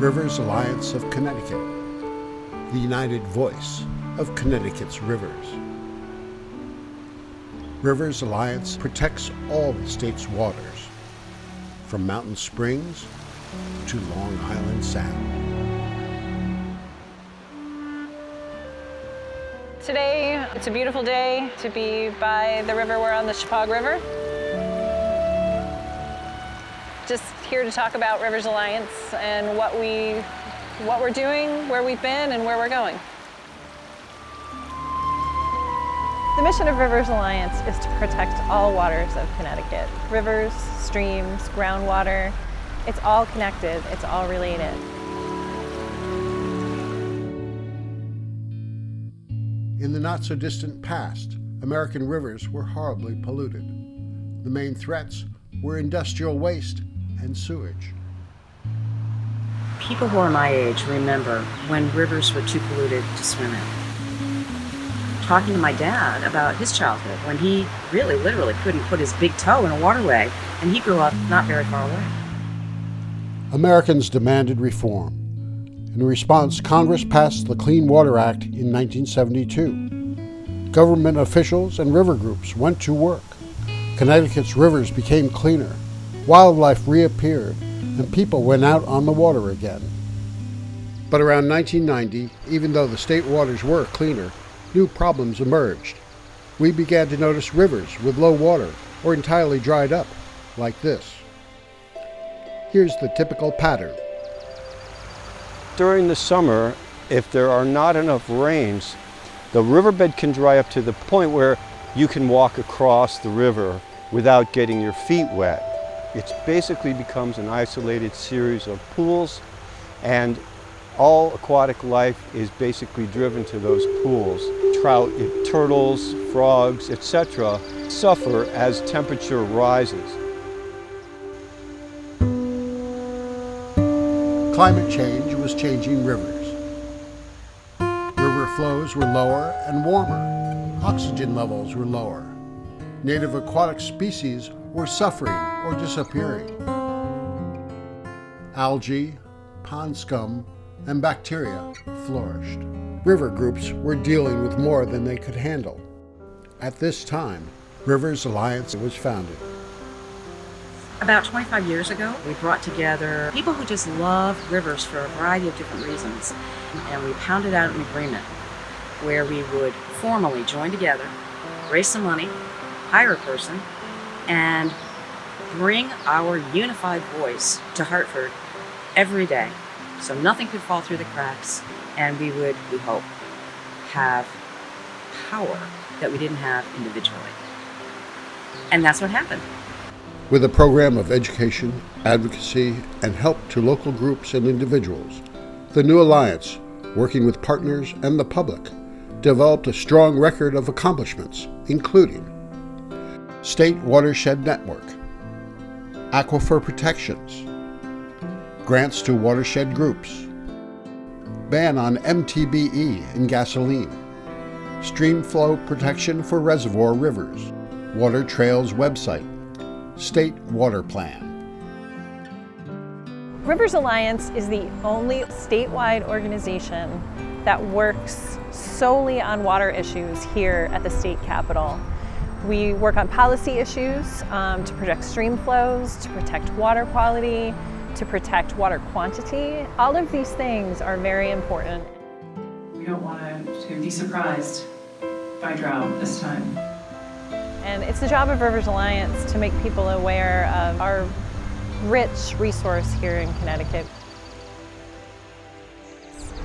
Rivers Alliance of Connecticut, the united voice of Connecticut's rivers. Rivers Alliance protects all the state's waters, from Mountain Springs to Long Island Sound. Today, it's a beautiful day to be by the river. We're on the Chepaug River. Just here to talk about Rivers Alliance and what we're doing, where we've been, and where we're going. The mission of Rivers Alliance is to protect all waters of Connecticut. Rivers, streams, groundwater, it's all connected, it's all related. In the not-so-distant past, American rivers were horribly polluted. The main threats were industrial waste and sewage. People who are my age remember when rivers were too polluted to swim in. Talking to my dad about his childhood when he really literally couldn't put his big toe in a waterway, and he grew up not very far away. Americans demanded reform. In response, Congress passed the Clean Water Act in 1972. Government officials and river groups went to work. Connecticut's rivers became cleaner, wildlife reappeared, and people went out on the water again. But around 1990, even though the state waters were cleaner, new problems emerged. We began to notice rivers with low water or entirely dried up, like this. Here's the typical pattern. During the summer, if there are not enough rains, the riverbed can dry up to the point where you can walk across the river without getting your feet wet. It basically becomes an isolated series of pools, and all aquatic life is basically driven to those pools. Trout, turtles, frogs, etc. suffer as temperature rises. Climate change was changing rivers. River flows were lower and warmer. Oxygen levels were lower. Native aquatic species were suffering or disappearing. Algae, pond scum, and bacteria flourished. River groups were dealing with more than they could handle. At this time, Rivers Alliance was founded. About 25 years ago, we brought together people who just love rivers for a variety of different reasons, and we pounded out an agreement where we would formally join together, raise some money, hire a person, and bring our unified voice to Hartford every day. So nothing could fall through the cracks, and we would, we hope, have power that we didn't have individually. And that's what happened. With a program of education, advocacy, and help to local groups and individuals, the new alliance, working with partners and the public, developed a strong record of accomplishments, including State Watershed Network, aquifer protections, grants to watershed groups, ban on MTBE in gasoline, stream flow protection for reservoir rivers, Water Trails website, State Water Plan. Rivers Alliance is the only statewide organization that works solely on water issues here at the state capitol. We work on policy issues to protect stream flows, to protect water quality, to protect water quantity. All of these things are very important. We don't want to be surprised by drought this time. And it's the job of Rivers Alliance to make people aware of our rich resource here in Connecticut.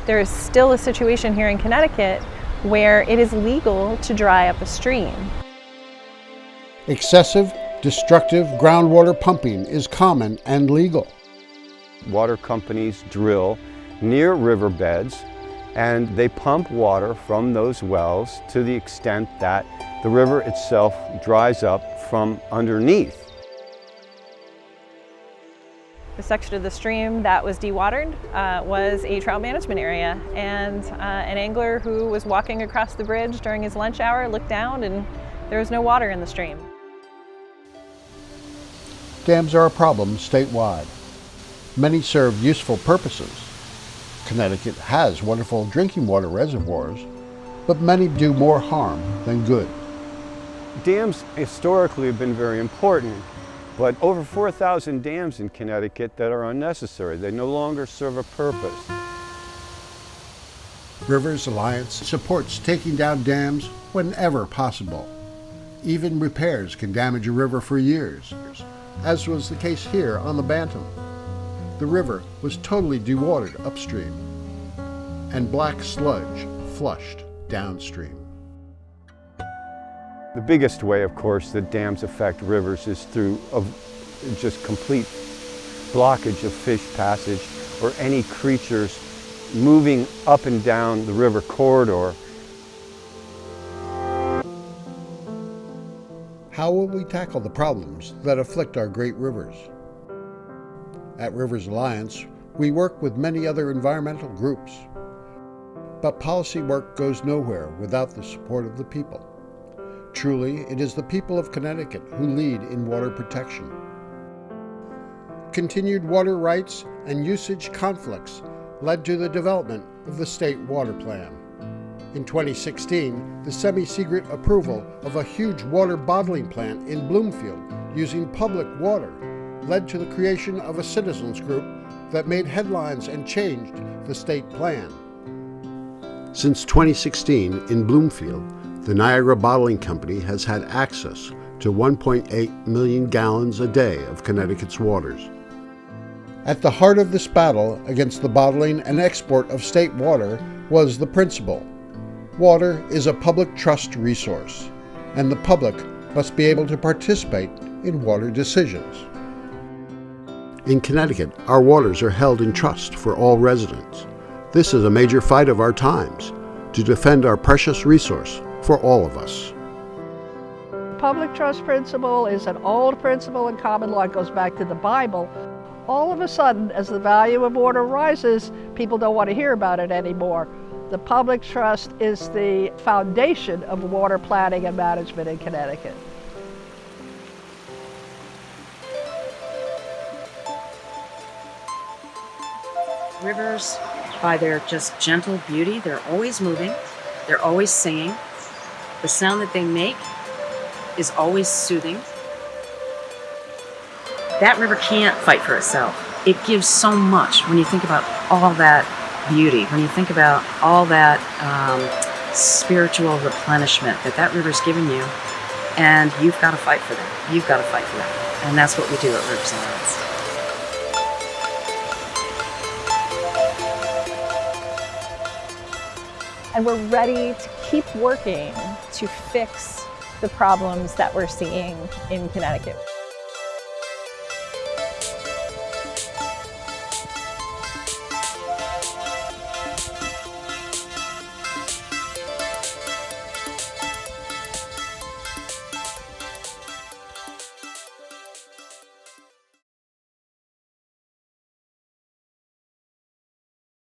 There is still a situation here in Connecticut where it is legal to dry up a stream. Excessive, destructive groundwater pumping is common and legal. Water companies drill near riverbeds, and they pump water from those wells to the extent that the river itself dries up from underneath. The section of the stream that was dewatered was a trout management area, and an angler who was walking across the bridge during his lunch hour looked down and there was no water in the stream. Dams are a problem statewide. Many serve useful purposes, Connecticut has wonderful drinking water reservoirs, but many do more harm than good. Dams historically have been very important, but over 4,000 dams in Connecticut that are unnecessary. They no longer serve a purpose. Rivers Alliance supports taking down dams whenever possible. Even repairs can damage a river for years, as was the case here on the Bantam. The river was totally dewatered upstream, and black sludge flushed downstream. The biggest way, of course, that dams affect rivers is through just complete blockage of fish passage or any creatures moving up and down the river corridor. How will we tackle the problems that afflict our great rivers? At Rivers Alliance, we work with many other environmental groups. But policy work goes nowhere without the support of the people. Truly, it is the people of Connecticut who lead in water protection. Continued water rights and usage conflicts led to the development of the State Water Plan. In 2016, the semi-secret approval of a huge water bottling plant in Bloomfield using public water led to the creation of a citizens group that made headlines and changed the state plan. Since 2016, in Bloomfield, the Niagara Bottling Company has had access to 1.8 million gallons a day of Connecticut's waters. At the heart of this battle against the bottling and export of state water was the principle: water is a public trust resource, and the public must be able to participate in water decisions. In Connecticut, our waters are held in trust for all residents. This is a major fight of our times, to defend our precious resource for all of us. Public trust principle is an old principle in common law. It goes back to the Bible. All of a sudden, as the value of water rises, people don't want to hear about it anymore. The public trust is the foundation of water planning and management in Connecticut. Rivers, by their just gentle beauty, they're always moving, they're always singing. The sound that they make is always soothing. That river can't fight for itself. It gives so much when you think about all that beauty, when you think about all that spiritual replenishment that river's given you, and you've got to fight for that. You've got to fight for that. And that's what we do at Rivers Alliance. And we're ready to keep working to fix the problems that we're seeing in Connecticut.